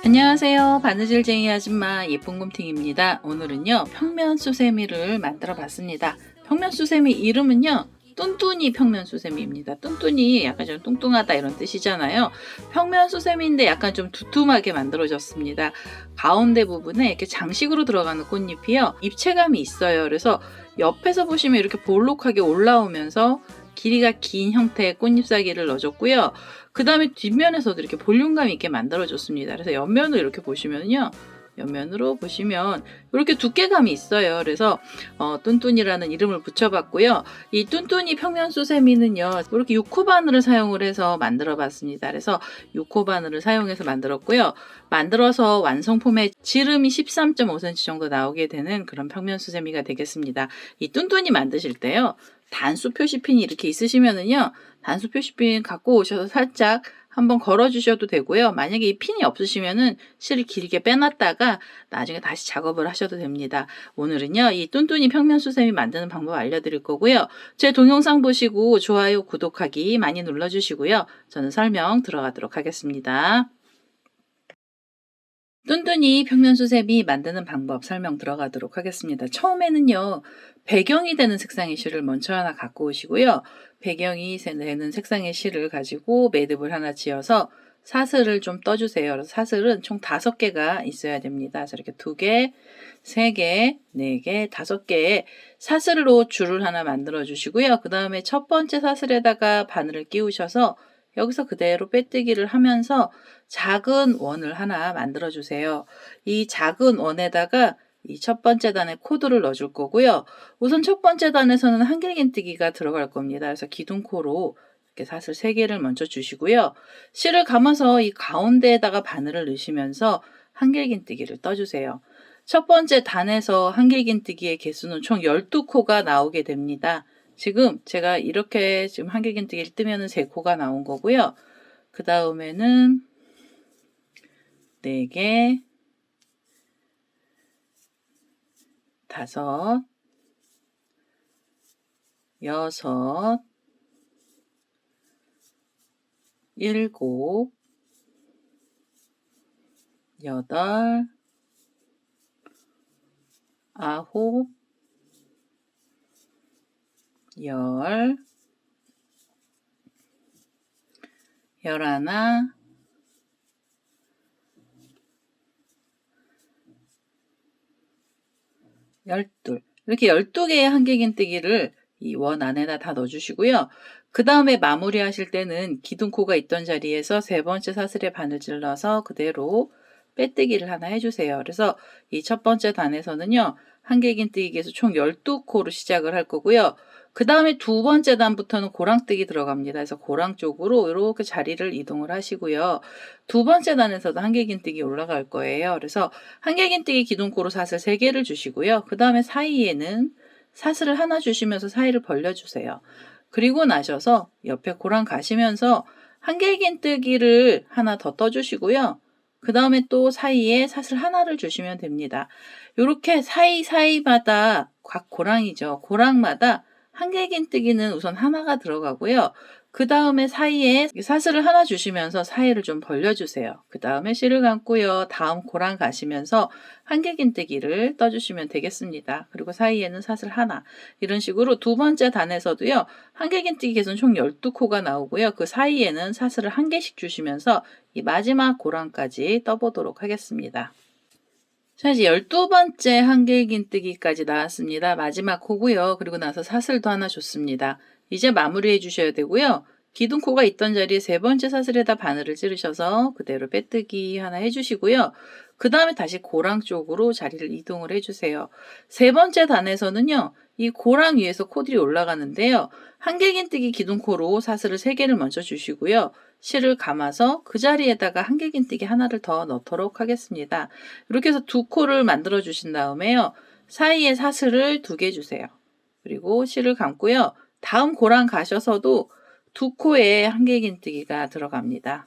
안녕하세요. 바느질쟁이 아줌마 예쁜곰탱입니다. 오늘은요 평면수세미를 만들어 봤습니다. 평면수세미 이름은요 뚠뚠이 평면수세미입니다. 뚠뚠이 약간 좀 뚱뚱하다 이런 뜻이잖아요. 평면수세미인데 약간 좀 두툼하게 만들어졌습니다. 가운데 부분에 이렇게 장식으로 들어가는 꽃잎이요 입체감이 있어요. 그래서 옆에서 보시면 이렇게 볼록하게 올라오면서 길이가 긴 형태의 꽃잎사귀를 넣어줬고요. 그 다음에 뒷면에서도 이렇게 볼륨감 있게 만들어줬습니다. 그래서 옆면을 이렇게 보시면요. 옆면으로 보시면 이렇게 두께감이 있어요. 그래서 뚠뚠이라는 이름을 붙여봤고요. 이 뚠뚠이 평면수세미는요. 이렇게 6호 바늘을 사용을 해서 만들어 봤습니다. 그래서 6호 바늘을 사용해서 만들었고요. 만들어서 완성품에 지름이 13.5cm 정도 나오게 되는 그런 평면수세미가 되겠습니다. 이 뚠뚠이 만드실 때요. 단수 표시핀이 이렇게 있으시면은요. 단수 표시핀 갖고 오셔서 살짝 한번 걸어 주셔도 되고요. 만약에 이 핀이 없으시면은 실을 길게 빼놨다가 나중에 다시 작업을 하셔도 됩니다. 오늘은요. 이 뚠뚠이 평면수세미 만드는 방법 알려드릴 거고요. 제 동영상 보시고 좋아요, 구독하기 많이 눌러주시고요. 저는 설명 들어가도록 하겠습니다. 뚠뚠이 평면수세미 만드는 방법 설명 들어가도록 하겠습니다. 처음에는요. 배경이 되는 색상의 실을 먼저 하나 갖고 오시고요. 배경이 되는 색상의 실을 가지고 매듭을 하나 지어서 사슬을 좀 떠주세요. 그래서 사슬은 총 5개가 있어야 됩니다. 그래서 이렇게 2개, 3개, 4개, 5개의 사슬로 줄을 하나 만들어 주시고요. 그 다음에 첫 번째 사슬에다가 바늘을 끼우셔서 여기서 그대로 빼뜨기를 하면서 작은 원을 하나 만들어 주세요. 이 작은 원에다가 이 첫 번째 단에 코드를 넣어줄 거고요. 우선 첫 번째 단에서는 한길긴뜨기가 들어갈 겁니다. 그래서 기둥코로 이렇게 사슬 3개를 먼저 주시고요. 실을 감아서 이 가운데에다가 바늘을 넣으시면서 한길긴뜨기를 떠주세요. 첫 번째 단에서 한길긴뜨기의 개수는 총 12코가 나오게 됩니다. 지금 제가 이렇게 지금 한길긴뜨기를 뜨면은 3코가 나온 거고요. 그 다음에는 4개, 5, 6, 7, 8, 9, 10, 11, 12 이렇게 12개의 한길긴뜨기를 이 원 안에다 다 넣어주시고요. 그 다음에 마무리 하실 때는 기둥코가 있던 자리에서 3번째 사슬에 바늘질을 넣어서 그대로 빼뜨기를 하나 해주세요. 그래서 이 첫 번째 단에서는요. 한길긴뜨기 개수 총 12코로 시작을 할 거고요. 그 다음에 2번째 단부터는 고랑뜨기 들어갑니다. 그래서 고랑 쪽으로 이렇게 자리를 이동을 하시고요. 2번째 단에서도 한길긴뜨기 올라갈 거예요. 그래서 한길긴뜨기 기둥코로 사슬 3개를 주시고요. 그 다음에 사이에는 사슬을 하나 주시면서 사이를 벌려주세요. 그리고 나셔서 옆에 고랑 가시면서 한길긴뜨기를 하나 더 떠주시고요. 그 다음에 또 사이에 사슬 하나를 주시면 됩니다. 이렇게 사이사이마다 각 고랑이죠. 고랑마다 한길긴뜨기는 우선 하나가 들어가고요. 그 다음에 사이에 사슬을 하나 주시면서 사이를 좀 벌려주세요. 그 다음에 실을 감고요. 다음 고랑 가시면서 한길긴뜨기를 떠주시면 되겠습니다. 그리고 사이에는 사슬 하나. 이런 식으로 2번째 단에서도요. 한길긴뜨기 개수는 총 12코가 나오고요. 그 사이에는 사슬을 1개씩 주시면서 이 마지막 고랑까지 떠보도록 하겠습니다. 자, 이제 12번째 한길긴뜨기까지 나왔습니다. 마지막 코고요. 그리고 나서 사슬도 하나 줬습니다. 이제 마무리해 주셔야 되고요. 기둥코가 있던 자리에 3번째 사슬에다 바늘을 찌르셔서 그대로 빼뜨기 하나 해주시고요. 그 다음에 다시 고랑 쪽으로 자리를 이동을 해주세요. 3번째 단에서는요. 이 고랑 위에서 코들이 올라가는데요. 한길긴뜨기 기둥코로 사슬을 3개를 먼저 주시고요. 실을 감아서 그 자리에다가 한길긴뜨기 하나를 더 넣도록 하겠습니다. 이렇게 해서 2코를 만들어 주신 다음에요. 사이에 사슬을 2개 주세요. 그리고 실을 감고요. 다음 고랑 가셔서도 2코에 한길긴뜨기가 들어갑니다.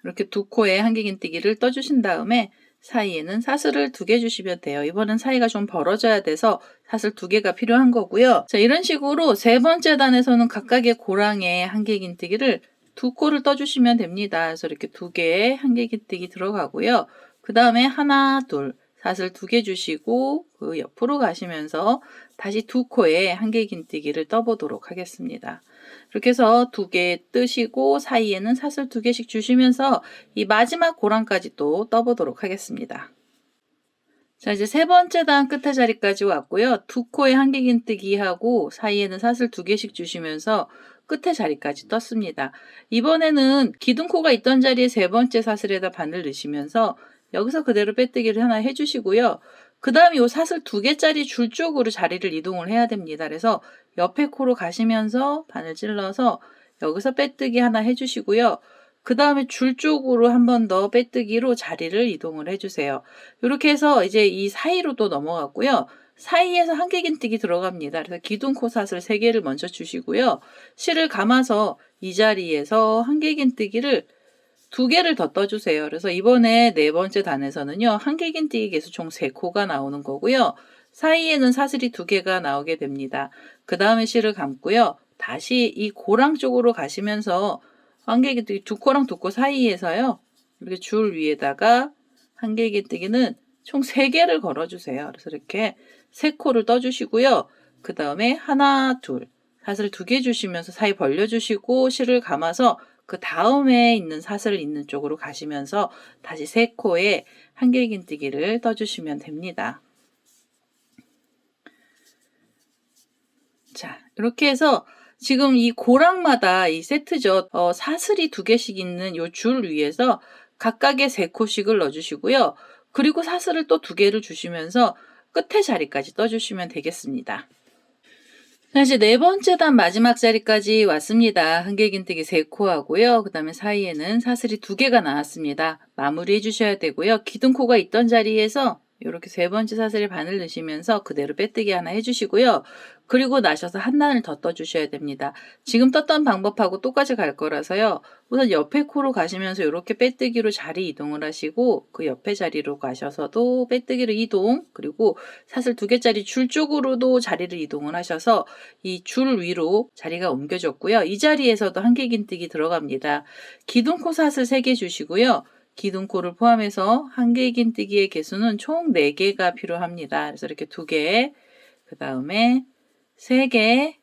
이렇게 두 코에 한길긴뜨기를 떠주신 다음에 사이에는 사슬을 2개 주시면 돼요. 이번엔 사이가 좀 벌어져야 돼서 사슬 2개가 필요한 거고요. 자, 이런 식으로 세 번째 단에서는 각각의 고랑에 한길긴뜨기를 2코를 떠주시면 됩니다. 그래서 이렇게 2개의 한길긴뜨기 들어가고요. 그 다음에 하나, 둘, 사슬 2개 주시고 그 옆으로 가시면서 다시 2코에 한길긴뜨기를 떠보도록 하겠습니다. 이렇게 해서 2개 뜨시고 사이에는 사슬 2개씩 주시면서 이 마지막 고랑까지 또 떠보도록 하겠습니다. 자, 이제 세 번째 단 끝에 자리까지 왔고요. 2코에 한길긴뜨기 하고 사이에는 사슬 2개씩 주시면서 끝에 자리까지 떴습니다. 이번에는 기둥코가 있던 자리에 세 번째 사슬에다 바늘 넣으시면서 여기서 그대로 빼뜨기를 하나 해주시고요. 그 다음에 이 사슬 2개짜리 줄 쪽으로 자리를 이동을 해야 됩니다. 그래서 옆에 코로 가시면서 바늘 찔러서 여기서 빼뜨기 하나 해주시고요. 그 다음에 줄 쪽으로 한 번 더 빼뜨기로 자리를 이동을 해주세요. 이렇게 해서 이제 이 사이로 또 넘어갔고요. 사이에서 한길긴뜨기 들어갑니다. 그래서 기둥코 사슬 3개를 먼저 주시고요. 실을 감아서 이 자리에서 한길긴뜨기를 2개를 더 떠주세요. 그래서 이번에 네 번째 단에서는요. 한길긴뜨기 개수 총 3코가 나오는 거고요. 사이에는 사슬이 2개가 나오게 됩니다. 그 다음에 실을 감고요. 다시 이 고랑 쪽으로 가시면서 한길긴뜨기 2코랑 2코 사이에서요. 이렇게 줄 위에다가 한길긴뜨기는 총 3개를 걸어주세요. 그래서 이렇게 3코를 떠주시고요. 그 다음에 하나, 둘, 사슬 2개 주시면서 사이 벌려주시고 실을 감아서 그 다음에 있는 사슬 있는 쪽으로 가시면서 다시 3코에 한길긴뜨기를 떠주시면 됩니다. 자, 이렇게 해서 지금 이 고랑마다 이 세트죠. 사슬이 2개씩 있는 이 줄 위에서 각각의 3코씩을 넣어주시고요. 그리고 사슬을 또 2개를 주시면서 끝에 자리까지 떠주시면 되겠습니다. 자, 이제 네 번째 단 마지막 자리까지 왔습니다. 한길긴뜨기 3코 하고요. 그 다음에 사이에는 사슬이 2개가 나왔습니다. 마무리 해주셔야 되고요. 기둥코가 있던 자리에서 이렇게 세 번째 사슬에 바늘 넣으시면서 그대로 빼뜨기 하나 해주시고요. 그리고 나셔서 한 단을 더 떠주셔야 됩니다. 지금 떴던 방법하고 똑같이 갈 거라서요. 우선 옆에 코로 가시면서 이렇게 빼뜨기로 자리 이동을 하시고 그 옆에 자리로 가셔서도 빼뜨기로 이동, 그리고 사슬 2개짜리 줄 쪽으로도 자리를 이동을 하셔서 이 줄 위로 자리가 옮겨졌고요. 이 자리에서도 한길긴뜨기 들어갑니다. 기둥코 사슬 3개 주시고요. 기둥코를 포함해서 한길긴뜨기의 개수는 총 4개가 필요합니다. 그래서 이렇게 2개, 그 다음에 3개,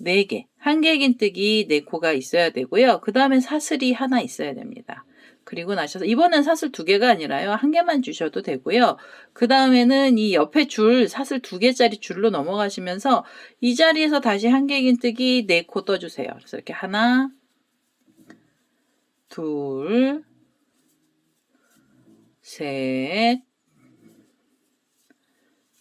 4개, 한길긴뜨기 4코가 있어야 되고요. 그 다음에 사슬이 하나 있어야 됩니다. 그리고 나셔서 이번엔 사슬 2개가 아니라요. 1개만 주셔도 되고요. 그 다음에는 이 옆에 줄 사슬 2개짜리 줄로 넘어가시면서 이 자리에서 다시 한길긴뜨기 4코 떠주세요. 그래서 이렇게 하나, 둘, 셋,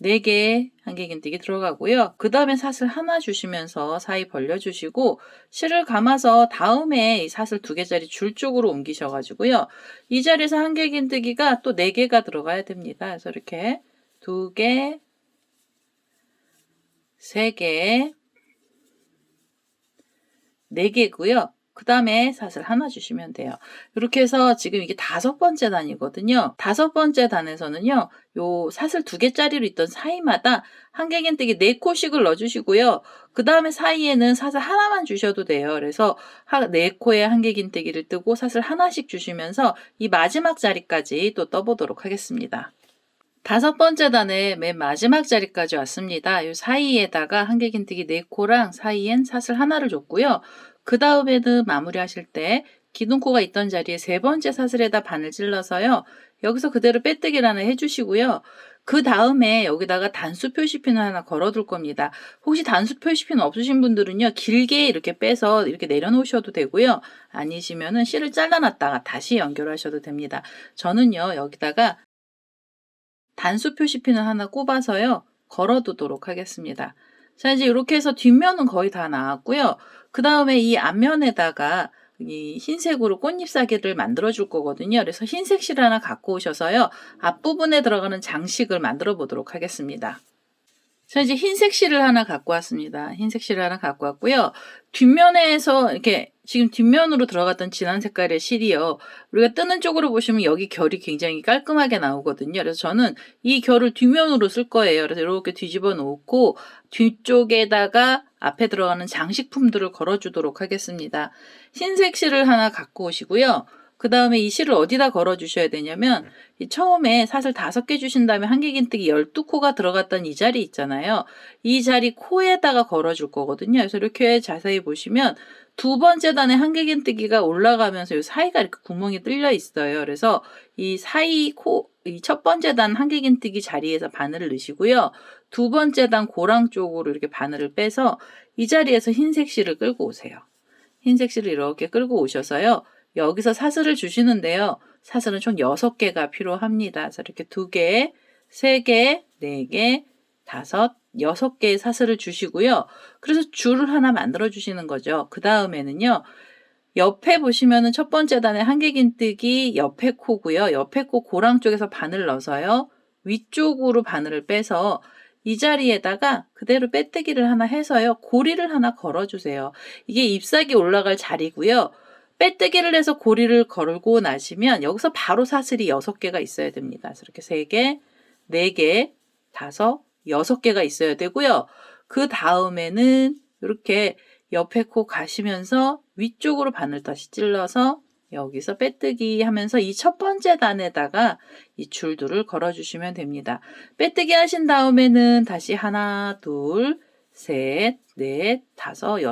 4개 한길긴뜨기 들어가고요. 그 다음에 사슬 하나 주시면서 사이 벌려주시고 실을 감아서 다음에 이 사슬 2개짜리 줄 쪽으로 옮기셔가지고요. 이 자리에서 한길긴뜨기가 또 4개가 들어가야 됩니다. 그래서 이렇게 2개, 3개, 4개고요. 그 다음에 사슬 하나 주시면 돼요. 이렇게 해서 지금 이게 5번째 단이거든요. 5번째 단에서는요, 요 사슬 2개짜리로 있던 사이마다 한길긴뜨기 4코씩을 넣어주시고요. 그 다음에 사이에는 사슬 하나만 주셔도 돼요. 그래서 4코에 한길긴뜨기를 뜨고 사슬 하나씩 주시면서 이 마지막 자리까지 또 떠보도록 하겠습니다. 5번째 단의 맨 마지막 자리까지 왔습니다. 이 사이에다가 한길긴뜨기 4코랑 사이엔 사슬 하나를 줬고요. 그 다음에는 마무리 하실 때 기둥코가 있던 자리에 세 번째 사슬에다 바늘 찔러서요. 여기서 그대로 빼뜨기를 하나 해주시고요. 그 다음에 여기다가 단수 표시핀을 하나 걸어둘 겁니다. 혹시 단수 표시핀 없으신 분들은요. 길게 이렇게 빼서 이렇게 내려놓으셔도 되고요. 아니시면은 실을 잘라놨다가 다시 연결하셔도 됩니다. 저는요. 여기다가 단수 표시핀을 하나 꼽아서요. 걸어두도록 하겠습니다. 자, 이제 이렇게 해서 뒷면은 거의 다 나왔고요. 그 다음에 이 앞면에다가 이 흰색으로 꽃잎사기를 만들어 줄 거거든요. 그래서 흰색 실 하나 갖고 오셔서요. 앞부분에 들어가는 장식을 만들어 보도록 하겠습니다. 자, 이제 흰색 실을 하나 갖고 왔습니다. 흰색 실을 하나 갖고 왔고요. 뒷면에서 이렇게 지금 뒷면으로 들어갔던 진한 색깔의 실이요. 우리가 뜨는 쪽으로 보시면 여기 결이 굉장히 깔끔하게 나오거든요. 그래서 저는 이 결을 뒷면으로 쓸 거예요. 그래서 이렇게 뒤집어 놓고 뒤쪽에다가 앞에 들어가는 장식품들을 걸어주도록 하겠습니다. 흰색 실을 하나 갖고 오시고요. 그 다음에 이 실을 어디다 걸어 주셔야 되냐면 이 처음에 사슬 5개 주신 다음에 한길긴뜨기 12코가 들어갔던 이 자리 있잖아요. 이 자리 코에다가 걸어 줄 거거든요. 그래서 이렇게 자세히 보시면 두 번째 단에 한길긴뜨기가 올라가면서 이 사이가 이렇게 구멍이 뚫려 있어요. 그래서 이 사이 이 첫 번째 단 한길긴뜨기 자리에서 바늘을 넣으시고요. 두 번째 단 고랑 쪽으로 이렇게 바늘을 빼서 이 자리에서 흰색 실을 끌고 오세요. 흰색 실을 이렇게 끌고 오셔서요. 여기서 사슬을 주시는데요. 사슬은 총 6개가 필요합니다. 그래서 이렇게 2개, 3개, 4개, 5, 6개의 사슬을 주시고요. 그래서 줄을 하나 만들어 주시는 거죠. 그 다음에는요. 옆에 보시면은 첫 번째 단에 한길긴뜨기 옆에 코고요. 옆에 코 고랑 쪽에서 바늘 넣어서요. 위쪽으로 바늘을 빼서 이 자리에다가 그대로 빼뜨기를 하나 해서요. 고리를 하나 걸어주세요. 이게 잎사귀 올라갈 자리고요. 빼뜨기를 해서 고리를 걸고 나시면 여기서 바로 사슬이 6개가 있어야 됩니다. 그래서 이렇게 3개, 4개, 5, 6개가 있어야 되고요. 그 다음에는 이렇게 옆에 코 가시면서 위쪽으로 바늘 다시 찔러서 여기서 빼뜨기 하면서 이 첫 번째 단에다가 이 줄들을 걸어주시면 됩니다. 빼뜨기 하신 다음에는 다시 하나, 둘, 셋, 넷, 5,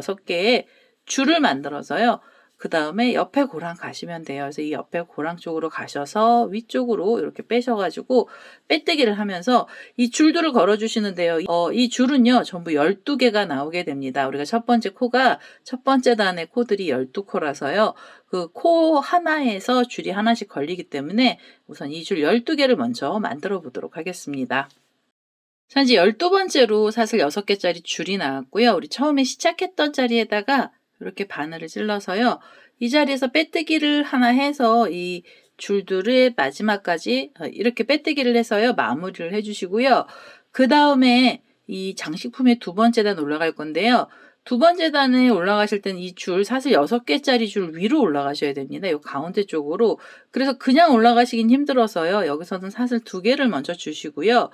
6개의 줄을 만들어서요. 그 다음에 옆에 고랑 가시면 돼요. 그래서 이 옆에 고랑 쪽으로 가셔서 위쪽으로 이렇게 빼셔가지고 빼뜨기를 하면서 이 줄들을 걸어주시는데요. 이 줄은요, 전부 12개가 나오게 됩니다. 우리가 첫 번째 코가 첫 번째 단의 코들이 12코라서요. 그 코 하나에서 줄이 하나씩 걸리기 때문에 우선 이 줄 12개를 먼저 만들어 보도록 하겠습니다. 자, 이제 12번째로 사슬 6개짜리 줄이 나왔고요. 우리 처음에 시작했던 자리에다가 이렇게 바늘을 찔러서요. 이 자리에서 빼뜨기를 하나 해서 이 줄들의 마지막까지 이렇게 빼뜨기를 해서요. 마무리를 해주시고요. 그 다음에 이 장식품의 두 번째 단 올라갈 건데요. 두 번째 단에 올라가실 때는 이 줄 사슬 6개짜리 줄 위로 올라가셔야 됩니다. 이 가운데 쪽으로. 그래서 그냥 올라가시긴 힘들어서요. 여기서는 사슬 2개를 먼저 주시고요.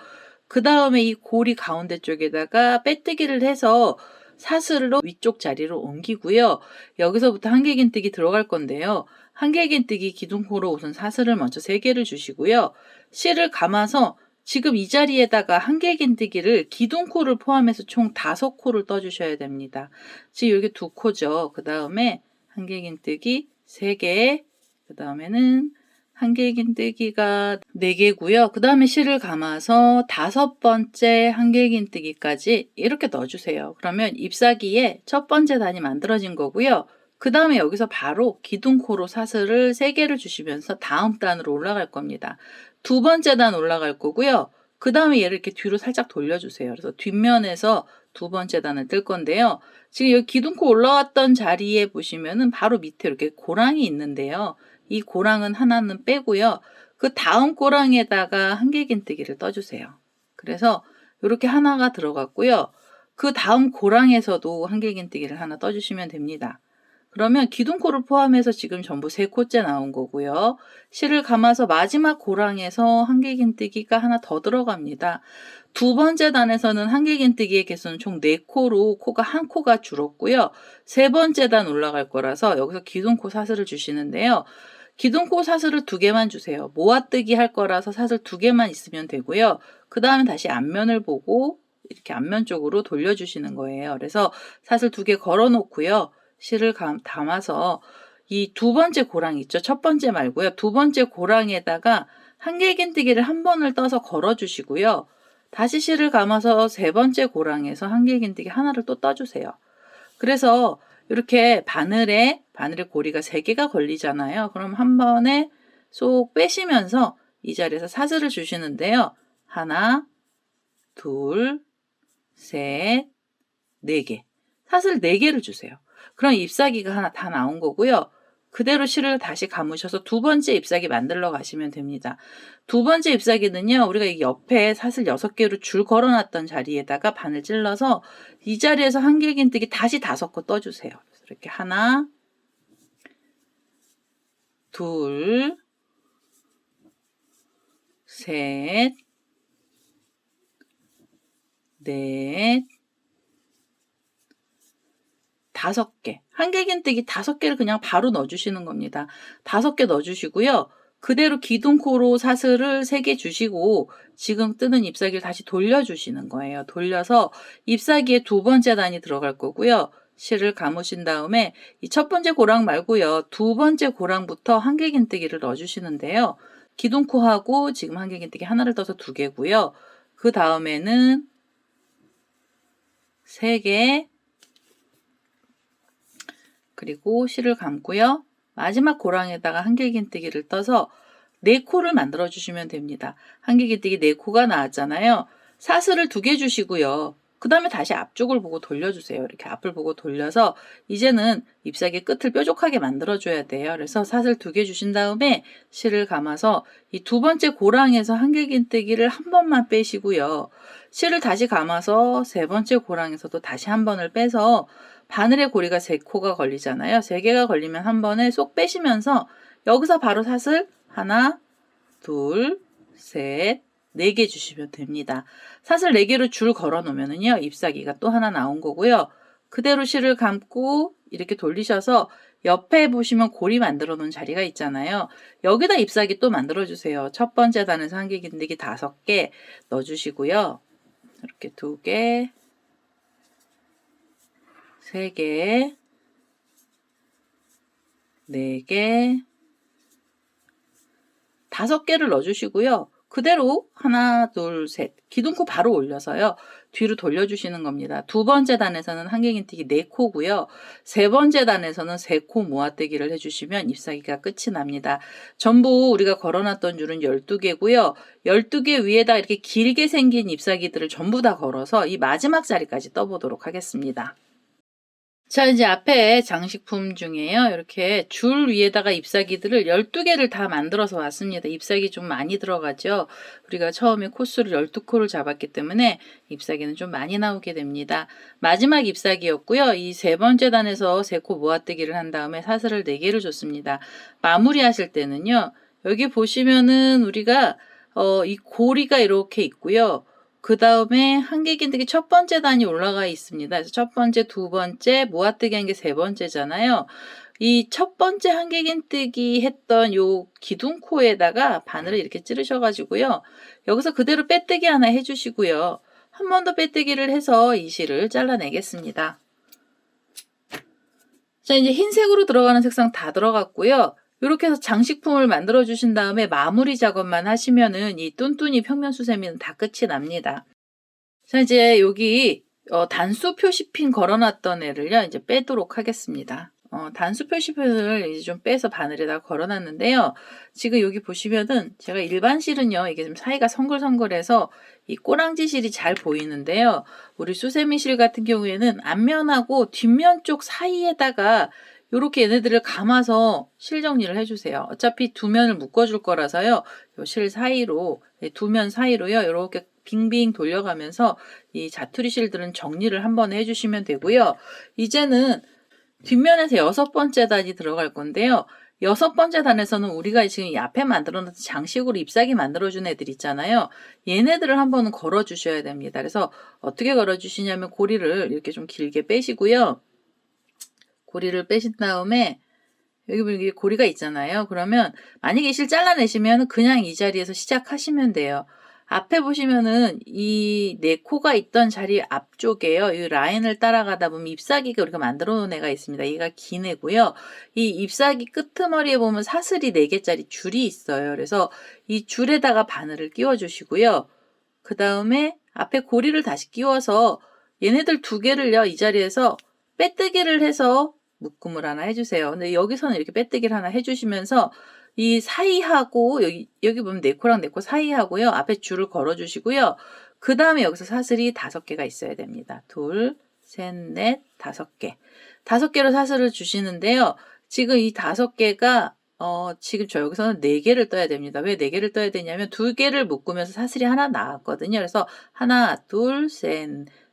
그 다음에 이 고리 가운데 쪽에다가 빼뜨기를 해서 사슬로 위쪽 자리로 옮기고요. 여기서부터 한길긴뜨기 들어갈 건데요. 한길긴뜨기 기둥코로 우선 사슬을 먼저 3개를 주시고요. 실을 감아서 지금 이 자리에다가 한길긴뜨기를 기둥코를 포함해서 총 5코를 떠주셔야 됩니다. 지금 여기 2코죠. 그 다음에 한길긴뜨기 3개, 그 다음에는 한길긴뜨기가 4개고요. 그 다음에 실을 감아서 5번째 한길긴뜨기까지 이렇게 넣어주세요. 그러면 잎사귀에 첫 번째 단이 만들어진 거고요. 그 다음에 여기서 바로 기둥코로 사슬을 3개를 주시면서 다음 단으로 올라갈 겁니다. 두 번째 단 올라갈 거고요. 그 다음에 얘를 이렇게 뒤로 살짝 돌려주세요. 그래서 뒷면에서 두 번째 단을 뜰 건데요. 지금 여기 기둥코 올라왔던 자리에 보시면은 바로 밑에 이렇게 고랑이 있는데요. 이 고랑은 하나는 빼고요. 그 다음 고랑에다가 한길긴뜨기를 떠주세요. 그래서 이렇게 하나가 들어갔고요. 그 다음 고랑에서도 한길긴뜨기를 하나 떠주시면 됩니다. 그러면 기둥코를 포함해서 지금 전부 3코째 나온 거고요. 실을 감아서 마지막 고랑에서 한길긴뜨기가 하나 더 들어갑니다. 두 번째 단에서는 한길긴뜨기의 개수는 총 4코로 코가 1코가 줄었고요. 세 번째 단 올라갈 거라서 여기서 기둥코 사슬을 주시는데요. 기둥코 사슬을 2개만 주세요. 모아뜨기 할 거라서 사슬 2개만 있으면 되고요. 그 다음에 다시 앞면을 보고 이렇게 앞면 쪽으로 돌려주시는 거예요. 그래서 사슬 2개 걸어 놓고요. 실을 담아서 이 두 번째 고랑 있죠. 첫 번째 말고요. 두 번째 고랑에다가 한길긴뜨기를 한 번을 떠서 걸어 주시고요. 다시 실을 감아서 세 번째 고랑에서 한길긴뜨기 하나를 또 떠주세요. 그래서 이렇게 바늘에 고리가 3개가 걸리잖아요. 그럼 한 번에 쏙 빼시면서 이 자리에서 사슬을 주시는데요. 하나, 둘, 셋, 4개. 사슬 4개를 주세요. 그럼 잎사귀가 하나 다 나온 거고요. 그대로 실을 다시 감으셔서 두 번째 잎사귀 만들러 가시면 됩니다. 두 번째 잎사귀는요, 우리가 이 옆에 사슬 6개로 줄 걸어놨던 자리에다가 바늘 찔러서 이 자리에서 한길긴뜨기 다시 5코 떠주세요. 이렇게 하나, 둘, 셋, 넷, 5개. 한길긴뜨기 5개를 그냥 바로 넣어주시는 겁니다. 5개 넣어주시고요. 그대로 기둥코로 사슬을 3개 주시고 지금 뜨는 잎사귀를 다시 돌려주시는 거예요. 돌려서 잎사귀에 두 번째 단이 들어갈 거고요. 실을 감으신 다음에 이 첫 번째 고랑 말고요. 두 번째 고랑부터 한길긴뜨기를 넣어주시는데요. 기둥코하고 지금 한길긴뜨기 하나를 떠서 2개고요. 그 다음에는 3개, 그리고 실을 감고요. 마지막 고랑에다가 한길긴뜨기를 떠서 4코를 만들어 주시면 됩니다. 한길긴뜨기 4코가 나왔잖아요. 사슬을 2개 주시고요. 그 다음에 다시 앞쪽을 보고 돌려주세요. 이렇게 앞을 보고 돌려서 이제는 잎사귀 끝을 뾰족하게 만들어 줘야 돼요. 그래서 사슬 2개 주신 다음에 실을 감아서 이 두 번째 고랑에서 한길긴뜨기를 한 번만 빼시고요. 실을 다시 감아서 세 번째 고랑에서도 다시 한 번을 빼서 바늘에 고리가 3코가 걸리잖아요. 3개가 걸리면 한 번에 쏙 빼시면서 여기서 바로 사슬 하나, 둘, 셋, 4개 주시면 됩니다. 사슬 4개로 줄 걸어 놓으면은요, 잎사귀가 또 하나 나온 거고요. 그대로 실을 감고 이렇게 돌리셔서 옆에 보시면 고리 만들어 놓은 자리가 있잖아요. 여기다 잎사귀 또 만들어 주세요. 첫 번째 단에서 한길긴뜨기 5개 넣어 주시고요. 이렇게 2개, 3개, 4개, 5개를 넣어주시고요. 그대로 하나, 둘, 셋. 기둥코 바로 올려서요. 뒤로 돌려주시는 겁니다. 두 번째 단에서는 한길긴뜨기 4코고요. 세 번째 단에서는 3코 모아뜨기를 해주시면 잎사귀가 끝이 납니다. 전부 우리가 걸어놨던 줄은 12개고요. 12개 위에다 이렇게 길게 생긴 잎사귀들을 전부 다 걸어서 이 마지막 자리까지 떠보도록 하겠습니다. 자, 이제 앞에 장식품 중에요. 이렇게 줄 위에다가 잎사귀들을 12개를 다 만들어서 왔습니다. 잎사귀 좀 많이 들어가죠. 우리가 처음에 코수를 12코를 잡았기 때문에 잎사귀는 좀 많이 나오게 됩니다. 마지막 잎사귀였고요. 이 세 번째 단에서 3코 모아뜨기를 한 다음에 사슬을 4개를 줬습니다. 마무리 하실 때는요. 여기 보시면은 우리가 이 고리가 이렇게 있고요. 그 다음에 한길긴뜨기 첫 번째 단이 올라가 있습니다. 그래서 첫 번째, 두 번째, 모아뜨기 한 게 세 번째잖아요. 이 첫 번째 한길긴뜨기 했던 요 기둥코에다가 바늘을 이렇게 찌르셔가지고요. 여기서 그대로 빼뜨기 하나 해주시고요. 한 번 더 빼뜨기를 해서 이 실을 잘라내겠습니다. 자, 이제 흰색으로 들어가는 색상 다 들어갔고요. 이렇게 해서 장식품을 만들어 주신 다음에 마무리 작업만 하시면은 이 뚠뚠이 평면 수세미는 다 끝이 납니다. 자, 이제 여기 단수 표시핀 걸어놨던 애를요, 이제 빼도록 하겠습니다. 단수 표시핀을 이제 좀 빼서 바늘에다 걸어놨는데요. 지금 여기 보시면은 제가 일반 실은요, 이게 좀 사이가 성글성글해서 이 꼬랑지 실이 잘 보이는데요. 우리 수세미 실 같은 경우에는 앞면하고 뒷면 쪽 사이에다가 이렇게 얘네들을 감아서 실 정리를 해주세요. 어차피 두 면을 묶어줄 거라서요. 요 실 사이로, 두 면 사이로요. 이렇게 빙빙 돌려가면서 이 자투리 실들은 정리를 한번 해주시면 되고요. 이제는 뒷면에서 6번째 단이 들어갈 건데요. 6번째 단에서는 우리가 지금 이 앞에 만들어놓은 장식으로 잎사귀 만들어준 애들 있잖아요. 얘네들을 한번 걸어주셔야 됩니다. 그래서 어떻게 걸어주시냐면 고리를 이렇게 좀 길게 빼시고요. 고리를 빼신 다음에 여기 보면 고리가 있잖아요. 그러면 만약에 이 실 잘라내시면 그냥 이 자리에서 시작하시면 돼요. 앞에 보시면은 이 4코가 있던 자리 앞쪽에요. 이 라인을 따라가다 보면 잎사귀가 우리가 만들어 놓은 애가 있습니다. 얘가 긴 애고요. 이 잎사귀 끄트머리에 보면 사슬이 4개짜리 줄이 있어요. 그래서 이 줄에다가 바늘을 끼워 주시고요. 그 다음에 앞에 고리를 다시 끼워서 얘네들 2개를요. 이 자리에서 빼뜨기를 해서 묶음을 하나 해주세요. 근데 여기서는 이렇게 빼뜨기를 하나 해주시면서 이 사이하고 여기 보면 4코랑 4코 사이하고요. 앞에 줄을 걸어주시고요. 그 다음에 여기서 사슬이 5개가 있어야 됩니다. 둘, 셋, 넷, 5개. 5개로 사슬을 주시는데요. 지금 이 5개가 지금 저 여기서는 4개를 떠야 됩니다. 왜 4개를 떠야 되냐면 2개를 묶으면서 사슬이 하나 나왔거든요. 그래서 하나, 둘, 셋,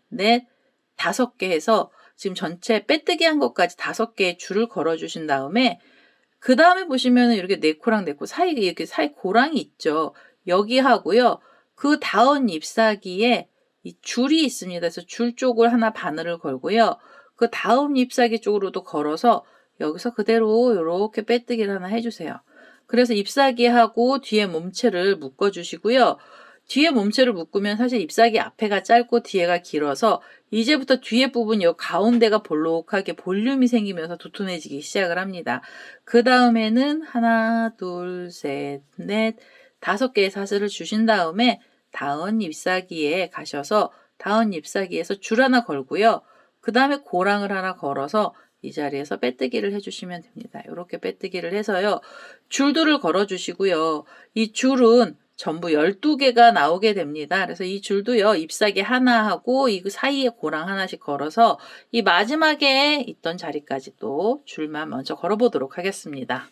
넷, 5개 해서 지금 전체 빼뜨기 한 것까지 5개의 줄을 걸어 주신 다음에 그다음에 보시면은 이렇게 4코랑 4코 사이에 이렇게 사이 고랑이 있죠. 여기 하고요. 그 다음 잎사귀에 이 줄이 있습니다. 그래서 줄 쪽을 하나 바늘을 걸고요. 그 다음 잎사귀 쪽으로도 걸어서 여기서 그대로 요렇게 빼뜨기를 하나 해주세요. 그래서 잎사귀하고 뒤에 몸체를 묶어 주시고요. 뒤에 몸체를 묶으면 사실 잎사귀 앞에가 짧고 뒤에가 길어서 이제부터 뒤에 부분 요 가운데가 볼록하게 볼륨이 생기면서 두툼해지기 시작을 합니다. 그 다음에는 하나, 둘, 셋, 넷, 5개의 사슬을 주신 다음에 다음 잎사귀에 가셔서 다음 잎사귀에서 줄 하나 걸고요. 그 다음에 고랑을 하나 걸어서 이 자리에서 빼뜨기를 해주시면 됩니다. 이렇게 빼뜨기를 해서요. 줄들을 걸어주시고요. 이 줄은 전부 12개가 나오게 됩니다. 그래서 이 줄도요. 잎사귀 하나 하고 이 사이에 고랑 하나씩 걸어서 이 마지막에 있던 자리까지 또 줄만 먼저 걸어보도록 하겠습니다.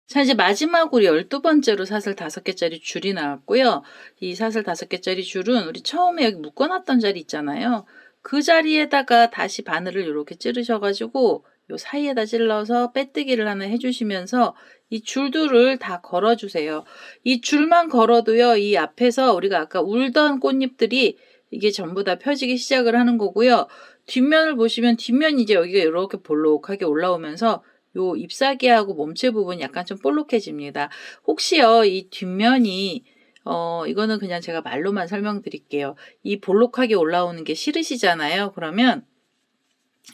자, 이제 마지막으로 12번째로 사슬 5개짜리 줄이 나왔고요. 이 사슬 5개짜리 줄은 우리 처음에 여기 묶어놨던 자리 있잖아요. 그 자리에다가 다시 바늘을 이렇게 찌르셔가지고 요 사이에다 찔러서 빼뜨기를 하나 해주시면서 이 줄들을 다 걸어주세요. 이 줄만 걸어도요, 이 앞에서 우리가 아까 울던 꽃잎들이 이게 전부 다 펴지기 시작을 하는 거고요. 뒷면을 보시면 뒷면이 이제 여기가 이렇게 볼록하게 올라오면서 요 잎사귀하고 몸체 부분이 약간 좀 볼록해집니다. 혹시요, 이 뒷면이 이거는 그냥 제가 말로만 설명드릴게요. 이 볼록하게 올라오는 게 싫으시잖아요. 그러면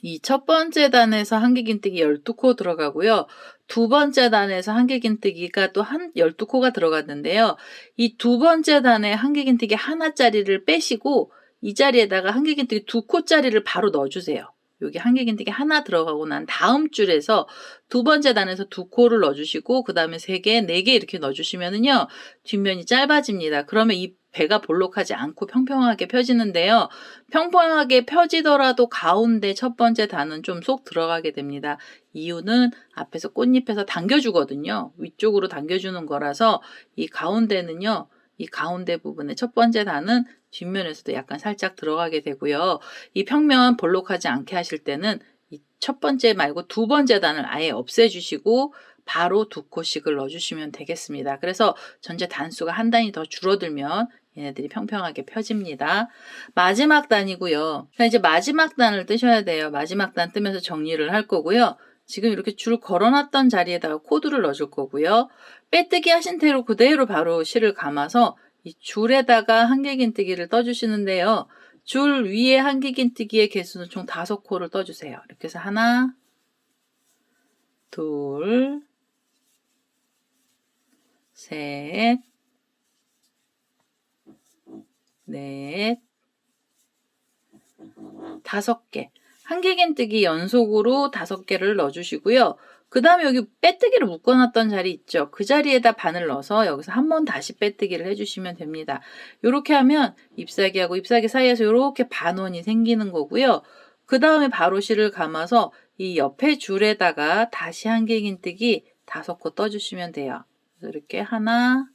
이 첫 번째 단에서 한길긴뜨기 12코 들어가고요. 두 번째 단에서 한길긴뜨기가 또 12코가 들어갔는데요. 이 두 번째 단에 한길긴뜨기 하나짜리를 빼시고 이 자리에다가 한길긴뜨기 2코짜리를 바로 넣어주세요. 여기 한길긴뜨기 하나 들어가고 난 다음 줄에서 두 번째 단에서 2코를 넣어주시고 그 다음에 3개, 4개 이렇게 넣어주시면은요. 뒷면이 짧아집니다. 그러면 이 배가 볼록하지 않고 평평하게 펴지는데요. 평평하게 펴지더라도 가운데 첫 번째 단은 좀 쏙 들어가게 됩니다. 이유는 앞에서 꽃잎에서 당겨주거든요. 위쪽으로 당겨주는 거라서 이 가운데는요. 이 가운데 부분의 첫 번째 단은 뒷면에서도 약간 살짝 들어가게 되고요. 이 평면 볼록하지 않게 하실 때는 이 첫 번째 말고 두 번째 단을 아예 없애주시고 바로 2코씩을 넣어주시면 되겠습니다. 그래서 전체 단수가 한 단이 더 줄어들면 얘네들이 평평하게 펴집니다. 마지막 단이고요. 자, 이제 마지막 단을 뜨셔야 돼요. 마지막 단 뜨면서 정리를 할 거고요. 지금 이렇게 줄 걸어놨던 자리에다가 코드를 넣어줄 거고요. 빼뜨기 하신 대로 그대로 바로 실을 감아서 이 줄에다가 한길긴뜨기를 떠주시는데요. 줄 위에 한길긴뜨기의 개수는 총 5코를 떠주세요. 이렇게 해서 하나, 둘, 셋, 넷, 5개. 한길긴뜨기 연속으로 5개를 넣어주시고요. 그 다음에 여기 빼뜨기를 묶어놨던 자리 있죠. 그 자리에다 바늘 넣어서 여기서 한 번 다시 빼뜨기를 해주시면 됩니다. 이렇게 하면 잎사귀하고 잎사귀 사이에서 이렇게 반원이 생기는 거고요. 그 다음에 바로 실을 감아서 이 옆에 줄에다가 다시 한길긴뜨기 5코 떠주시면 돼요. 그래서 이렇게 하나,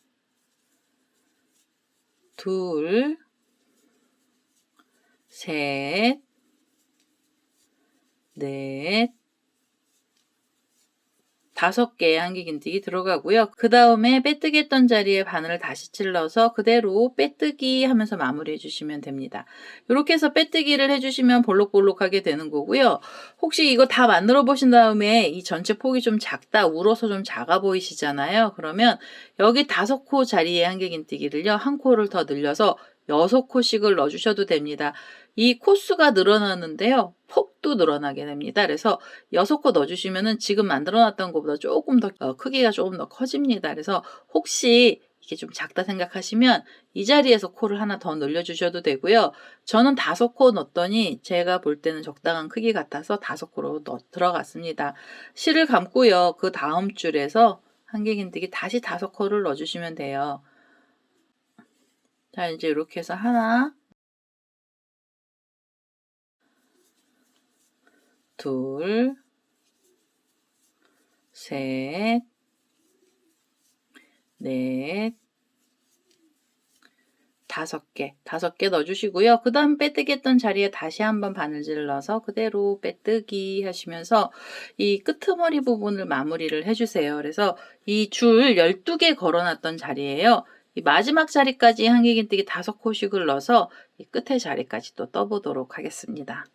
둘, 셋, 넷, 5개의 한길긴뜨기 들어가고요. 그 다음에 빼뜨기 했던 자리에 바늘을 다시 찔러서 그대로 빼뜨기 하면서 마무리해 주시면 됩니다. 이렇게 해서 빼뜨기를 해주시면 볼록볼록하게 되는 거고요. 혹시 이거 다 만들어 보신 다음에 이 전체 폭이 좀 작다, 울어서 좀 작아 보이시잖아요. 그러면 여기 5코 자리에 한길긴뜨기를요. 한 코를 더 늘려서 6코씩을 넣어주셔도 됩니다. 이 코수가 늘어나는데요. 폭도 늘어나게 됩니다. 그래서 6코 넣어주시면은 지금 만들어놨던 것보다 조금 더 크기가 조금 더 커집니다. 그래서 혹시 이게 좀 작다 생각하시면 이 자리에서 코를 하나 더 늘려주셔도 되고요. 저는 5코 넣었더니 제가 볼 때는 적당한 크기 같아서 5코로 들어갔습니다. 실을 감고요. 그 다음 줄에서 한길긴뜨기 다시 5코를 넣어주시면 돼요. 자, 이제 이렇게 해서 하나, 둘, 셋, 넷, 5개 넣어주시고요. 그 다음 빼뜨기 했던 자리에 다시 한번 바느질을 넣어서 그대로 빼뜨기 하시면서 이 끄트머리 부분을 마무리를 해주세요. 그래서 이 줄 12개 걸어놨던 자리에요. 이 마지막 자리까지 한길긴뜨기 5코씩을 넣어서 이 끝에 자리까지 또 떠보도록 하겠습니다.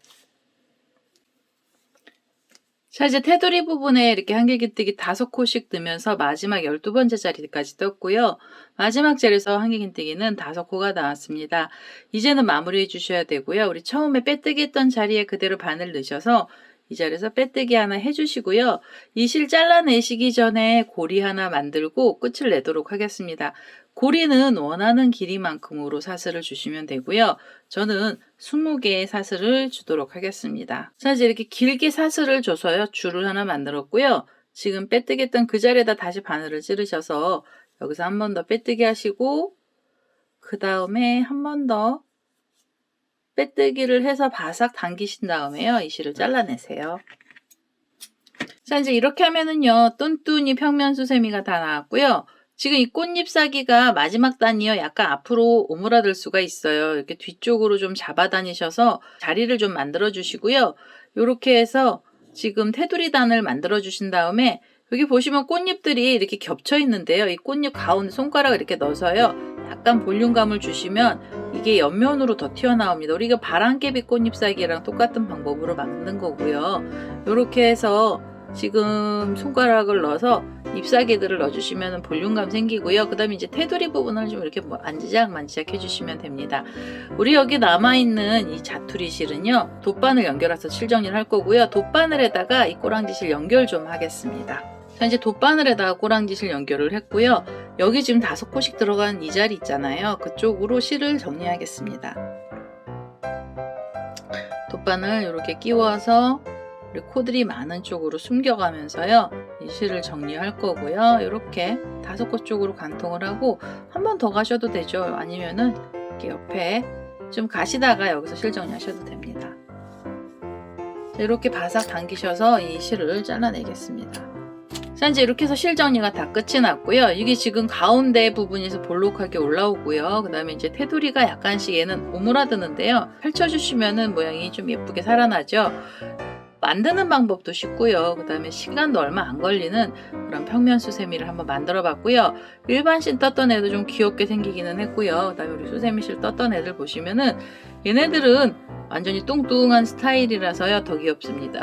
자, 이제 테두리 부분에 이렇게 한길긴뜨기 5코씩 뜨면서 마지막 12번째 자리까지 떴고요. 마지막 자리에서 한길긴뜨기는 5코가 나왔습니다. 이제는 마무리해 주셔야 되고요. 우리 처음에 빼뜨기 했던 자리에 그대로 바늘 넣으셔서 이 자리에서 빼뜨기 하나 해주시고요. 이 실 잘라내시기 전에 고리 하나 만들고 끝을 내도록 하겠습니다. 고리는 원하는 길이만큼으로 사슬을 주시면 되고요. 저는 20개의 사슬을 주도록 하겠습니다. 자, 이제 이렇게 길게 사슬을 줘서요. 줄을 하나 만들었고요. 지금 빼뜨기 했던 그 자리에다 다시 바늘을 찌르셔서 여기서 한 번 더 빼뜨기 하시고 그 다음에 한 번 더 빼뜨기를 해서 바싹 당기신 다음에요. 이 실을 잘라내세요. 자, 이제 이렇게 하면은요. 뚠뚠이 평면 수세미가 다 나왔고요. 지금 이 꽃잎 사기가 마지막 단이요. 약간 앞으로 오므라들 수가 있어요. 이렇게 뒤쪽으로 좀 잡아 다니셔서 자리를 좀 만들어 주시고요. 이렇게 해서 지금 테두리 단을 만들어 주신 다음에 여기 보시면 꽃잎들이 이렇게 겹쳐 있는데요. 이 꽃잎 가운데 손가락을 이렇게 넣어서요. 약간 볼륨감을 주시면 이게 옆면으로 더 튀어나옵니다. 우리가 바람개비 꽃잎사기랑 똑같은 방법으로 만든 거고요. 이렇게 해서 지금 손가락을 넣어서 잎사귀들을 넣어주시면 볼륨감 생기고요. 그 다음에 이제 테두리 부분을 좀 이렇게 만지작 해주시면 됩니다. 우리 여기 남아있는 이 자투리 실은요. 돗바늘 연결해서 실 정리를 할 거고요. 돗바늘에다가 이 꼬랑지 실 연결 좀 하겠습니다. 자, 이제 돗바늘에다가 꼬랑지 실 연결을 했고요. 여기 지금 5코씩 들어간 이 자리 있잖아요. 그쪽으로 실을 정리하겠습니다. 돗바늘 이렇게 끼워서 우리 코들이 많은 쪽으로 숨겨가면서요. 이 실을 정리할 거고요. 이렇게 5곳 쪽으로 관통을 하고 한 번 더 가셔도 되죠. 아니면은 이렇게 옆에 좀 가시다가 여기서 실 정리하셔도 됩니다. 자, 이렇게 바싹 당기셔서 이 실을 잘라내겠습니다. 자, 이제 이렇게 해서 실 정리가 다 끝이 났고요. 이게 지금 가운데 부분에서 볼록하게 올라오고요. 그 다음에 이제 테두리가 약간씩 얘는 오므라드는데요. 펼쳐주시면은 모양이 좀 예쁘게 살아나죠. 만드는 방법도 쉽고요. 그 다음에 시간도 얼마 안 걸리는 그런 평면 수세미를 한번 만들어 봤고요. 일반 실 떴던 애도 좀 귀엽게 생기기는 했고요. 그 다음에 우리 수세미 실 떴던 애들 보시면은 얘네들은 완전히 뚱뚱한 스타일이라서요. 더 귀엽습니다.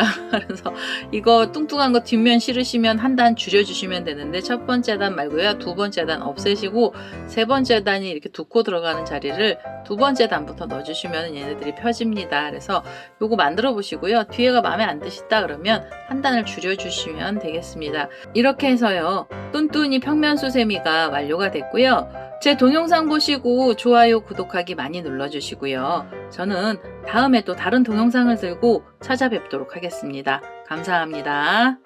그래서 이거 뚱뚱한 거 뒷면 싫으시면 한 단 줄여주시면 되는데 첫 번째 단 말고요. 두 번째 단 없애시고 세 번째 단이 이렇게 2코 들어가는 자리를 두 번째 단부터 넣어주시면 얘네들이 펴집니다. 그래서 요거 만들어 보시고요. 뒤에가 마음에 안 드시다 그러면 한 단을 줄여주시면 되겠습니다. 이렇게 해서요. 뚠뚠이 평면 수세미가 완료가 됐고요. 제 동영상 보시고 좋아요, 구독하기 많이 눌러주시고요. 저는 다음에 또 다른 동영상을 들고 찾아뵙도록 하겠습니다. 감사합니다.